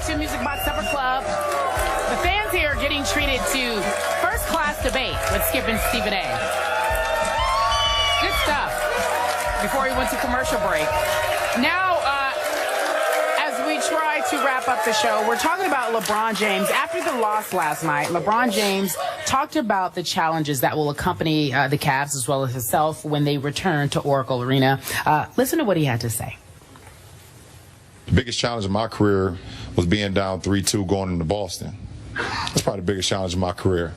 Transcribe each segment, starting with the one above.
to Music Box Supper Club. The fans here are getting treated to first-class debate with Skip and Stephen A. Good stuff. Before we went to commercial break. Now, as we try to wrap up the show, we're talking about LeBron James. After the loss last night, LeBron James talked about the challenges that will accompany the Cavs as well as himself when they return to Oracle Arena. Listen to what he had to say. The biggest challenge of my career was being down 3-2 going into Boston. That's probably the biggest challenge of my career.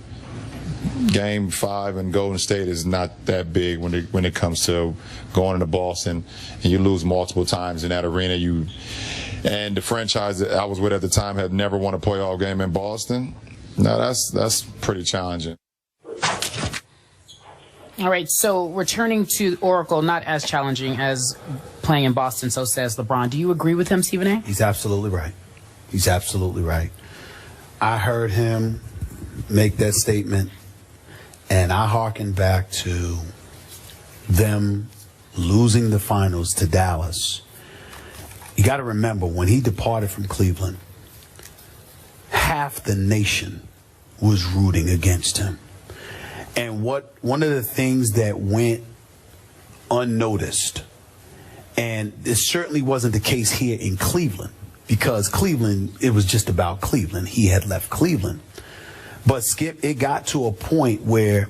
Game 5 in Golden State is not that big when it comes to going into Boston and you lose multiple times in that arena. And the franchise that I was with at the time had never won a playoff game in Boston. No, that's pretty challenging. All right, so returning to Oracle, not as challenging as playing in Boston, so says LeBron. Do you agree with him, Stephen A? He's absolutely right. He's absolutely right. I heard him make that statement, and I hearken back to them losing the finals to Dallas. You got to remember, when he departed from Cleveland, half the nation was rooting against him. And one of the things that went unnoticed, and this certainly wasn't the case here in Cleveland, because Cleveland, it was just about Cleveland. He had left Cleveland. But Skip, it got to a point where,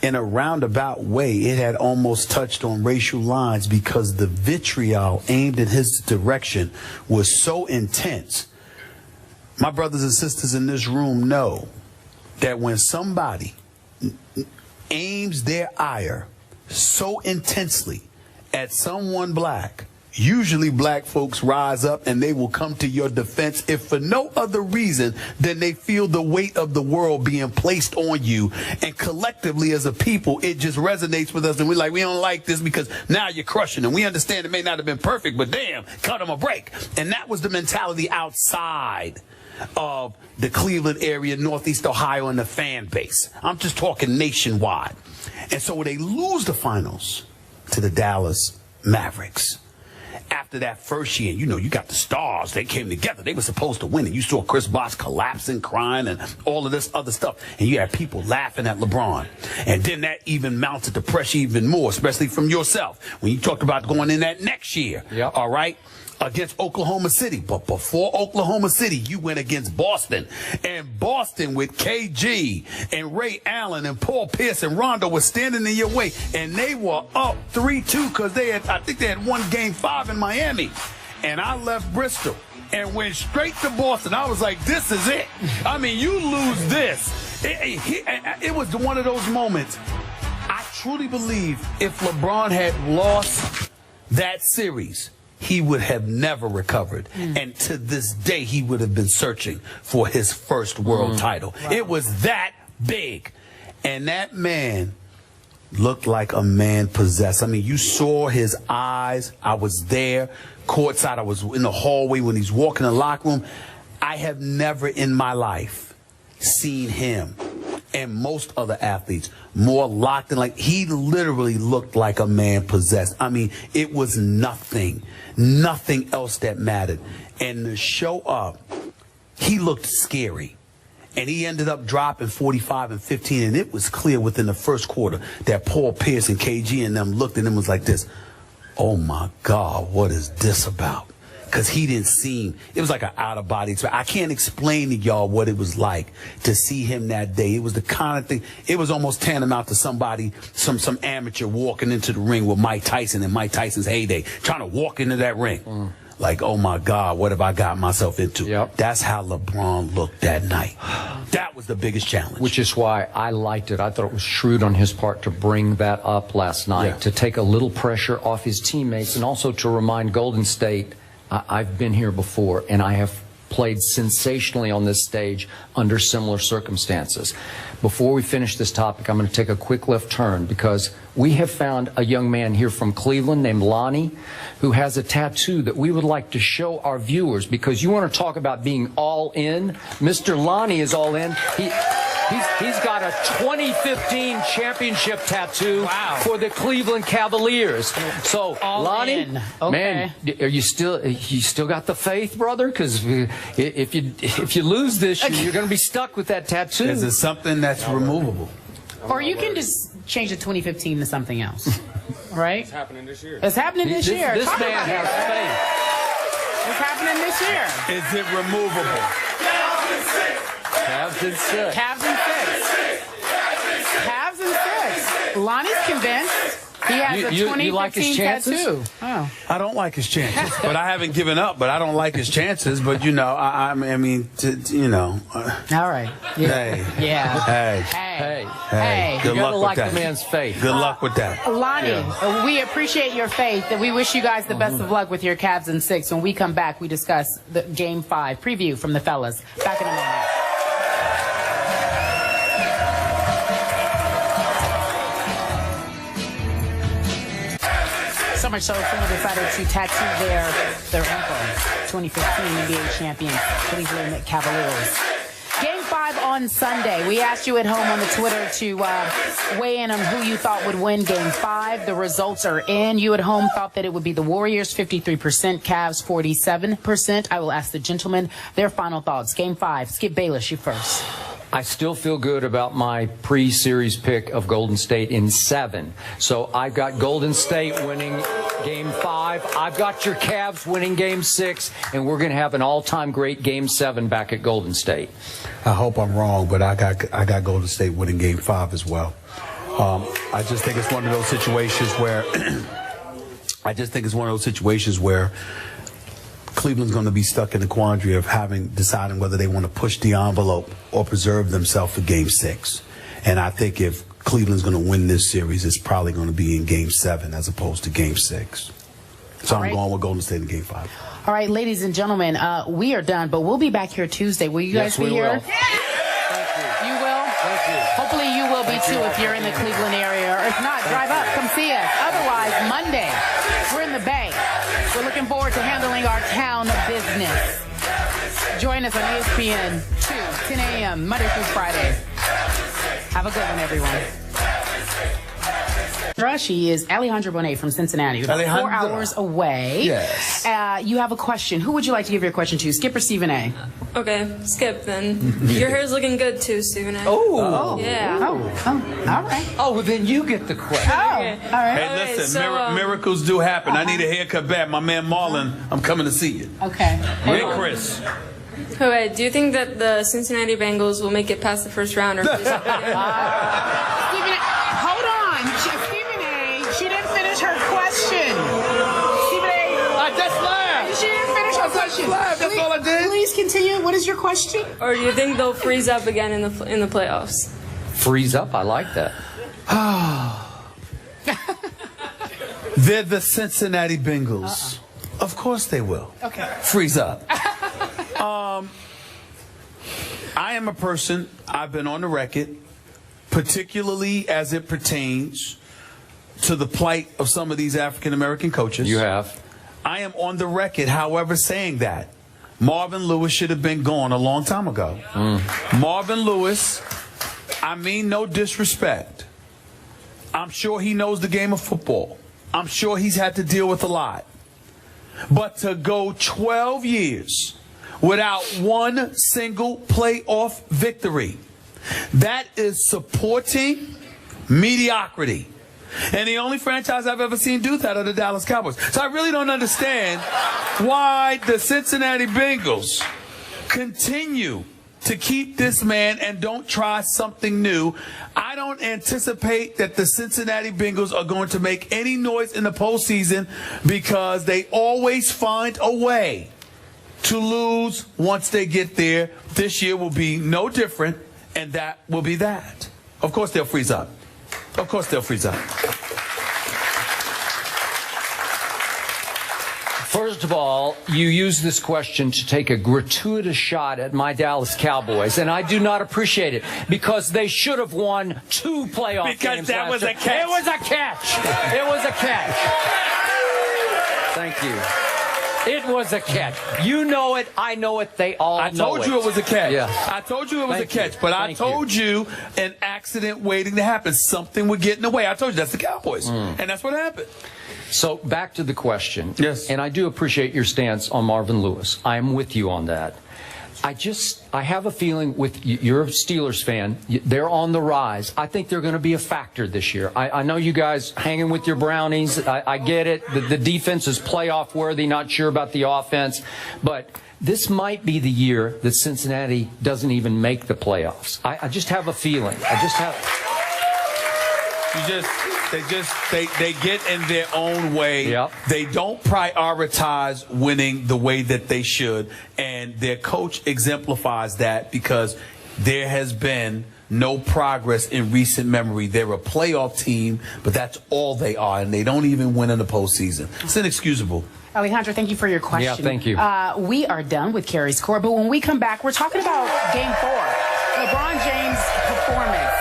in a roundabout way, it had almost touched on racial lines because the vitriol aimed in his direction was so intense. My brothers and sisters in this room know that when somebody aims their ire so intensely at someone black, usually black folks rise up and they will come to your defense, if for no other reason than they feel the weight of the world being placed on you. And collectively as a people, it just resonates with us. And we're like, we don't like this because now you're crushing them. We understand it may not have been perfect, but damn, cut them a break. And that was the mentality outside of the Cleveland area, Northeast Ohio, and the fan base. I'm just talking nationwide. And so when they lose the finals to the Dallas Mavericks, after that first year, you know, you got the stars. They came together. They were supposed to win. And you saw Chris Bosh collapsing, crying, and all of this other stuff. And you had people laughing at LeBron. And then that even mounted the pressure even more, especially from yourself, when you talked about going in that next year. Yep. All right? Against Oklahoma City. But before Oklahoma City, you went against Boston. And Boston with KG and Ray Allen and Paul Pierce and Rondo was standing in your way. And they were up 3-2 because I think they had won Game 5 in Miami. And I left Bristol and went straight to Boston. I was like, this is it. I mean, you lose this. It was one of those moments. I truly believe if LeBron had lost that series, he would have never recovered. And to this day, he would have been searching for his first world title. Wow. It was that big. And that man looked like a man possessed. I mean, you saw his eyes. I was there, courtside. I was in the hallway when he's walking in the locker room. I have never in my life seen him and most other athletes more locked in. Like, he literally looked like a man possessed. I mean, it was nothing else that mattered. And to show up, he looked scary. And he ended up dropping 45 and 15. And it was clear within the first quarter that Paul Pierce and KG and them looked at him and was like this, oh my God, what is this about? Because he didn't seem, it was like an out-of-body experience. I can't explain to y'all what it was like to see him that day. It was the kind of thing, it was almost tantamount to somebody, some amateur walking into the ring with Mike Tyson in Mike Tyson's heyday, trying to walk into that ring. Like, oh my God, what have I got myself into? Yep. That's how LeBron looked that night. That was the biggest challenge. Which is why I liked it. I thought it was shrewd on his part to bring that up last night, to take a little pressure off his teammates, and also to remind Golden State, I've been here before, and I have played sensationally on this stage under similar circumstances. Before we finish this topic, I'm going to take a quick left turn because we have found a young man here from Cleveland named Lonnie who has a tattoo that we would like to show our viewers, because you want to talk about being all in. Mr. Lonnie is all in. He's got a 2015 championship tattoo for the Cleveland Cavaliers. So, All Lonnie, in. Okay. man, are you still got the faith, brother? Because if you lose this, you're going to be stuck with that tattoo. Is it something that's removable? Or you can just change the 2015 to something else. Right? It's happening this year. It's happening this year. This Talk man about has it. faith. It's happening this year. Is it removable? Cavs in 6. Cavs in 6. Cavs in 6. Lonnie's convinced. He has a 2015 you like his chances? tattoo. Oh. I don't like his chances, but I haven't given up. But I don't like his chances. But you know, I mean, you know. All right. Yeah. Hey. Yeah. Hey. Hey. Hey. You Good got luck to with like that. the man's faith. Good luck with that. Lonnie, we appreciate your faith, and we wish you guys the best of luck with your Cavs in 6. When we come back, we discuss the Game 5 preview from the fellas. Back in a moment. So much so, someone decided to tattoo their ankle. 2015 NBA champion Cleveland Cavaliers. Game 5 on Sunday. We asked you at home on the Twitter to weigh in on who you thought would win Game 5. The results are in. You at home thought that it would be the Warriors, 53%, Cavs, 47%. I will ask the gentlemen their final thoughts. Game 5. Skip Bayless, you first. I still feel good about my pre-series pick of Golden State in 7. So I've got Golden State winning Game 5. I've got your Cavs winning Game 6, and we're going to have an all-time great Game 7 back at Golden State. I hope I'm wrong, but I got Golden State winning Game 5 as well. I just think it's one of those situations where Cleveland's going to be stuck in the quandary of deciding whether they want to push the envelope or preserve themselves for Game 6. And I think if Cleveland's going to win this series, it's probably going to be in Game 7 as opposed to Game 6. So I'm going with Golden State in Game 5. All right, ladies and gentlemen, we are done, but we'll be back here Tuesday. Will you guys be here? Will. Thank You will? Thank you. Hopefully you will be too if you're in the Cleveland area. Or if not, drive up, come see us. Otherwise, Monday, we're in the Bay. We're looking forward to handling our town business. Join us on ESPN 2, 10 a.m., Monday through Friday. Have a good one, everyone. She is Alejandra Bonet from Cincinnati. About 4 hours away. Yes. You have a question. Who would you like to give your question to? Skip or Stephen A? Okay, Skip then. Your hair's looking good too, Stephen A. Oh. Yeah. Oh, all right. Oh, well, then you get the question. Oh, Okay. all right. Hey, Okay, listen, so, miracles do happen. I need a haircut back. My man Marlon, I'm coming to see you. Okay. Hey, Chris. Okay, do you think that the Cincinnati Bengals will make it past the first round? Or Stephen A, hold on. Stephen A, she didn't finish her question. Stephen A. I just laughed. She didn't finish her question. That's all I did. Please continue. What is your question? or do you think they'll freeze up again in the playoffs? Freeze up. I like that. They're the Cincinnati Bengals. Of course they will. Okay. Freeze up. I am a person, I've been on the record, particularly as it pertains to the plight of some of these African-American coaches. You have. I am on the record, however, saying that Marvin Lewis should have been gone a long time ago. Marvin Lewis, I mean no disrespect. I'm sure he knows the game of football. I'm sure he's had to deal with a lot. But to go 12 years without one single playoff victory, that is supporting mediocrity. And the only franchise I've ever seen do that are the Dallas Cowboys. So I really don't understand why the Cincinnati Bengals continue to keep this man and don't try something new. I don't anticipate that the Cincinnati Bengals are going to make any noise in the postseason because they always find a way to lose once they get there. This year will be no different, and that will be that. Of course they'll freeze up. Of course they'll freeze up. First of all, you use this question to take a gratuitous shot at my Dallas Cowboys, and I do not appreciate it because they should have won 2 playoff games. Because that was a catch. It was a catch. It was a catch. Thank you. It was a catch. You know it. I know it. They all know it. I told you it was a catch. Yeah. I told you it was a catch. But I told you an accident waiting to happen. Something would get in the way. I told you that's the Cowboys. And that's what happened. So back to the question. Yes. And I do appreciate your stance on Marvin Lewis. I'm with you on that. I have a feeling with you're a Steelers fan, they're on the rise. I think they're going to be a factor this year. I know you guys hanging with your Brownies. I get it. The defense is playoff worthy, not sure about the offense. But this might be the year that Cincinnati doesn't even make the playoffs. I just have a feeling. They get in their own way. Yep. They don't prioritize winning the way that they should, and their coach exemplifies that because there has been no progress in recent memory. They're a playoff team, but that's all they are, and they don't even win in the postseason. It's inexcusable. Alejandro, thank you for your question. Yeah, thank you. We are done with Carrie's Court, but when we come back, we're talking about Game 4, LeBron James' performance.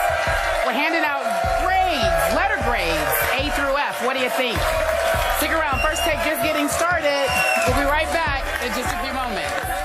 We're handing out grades, letter grades, A through F. What do you think? Stick around. First Take just getting started. We'll be right back in just a few moments.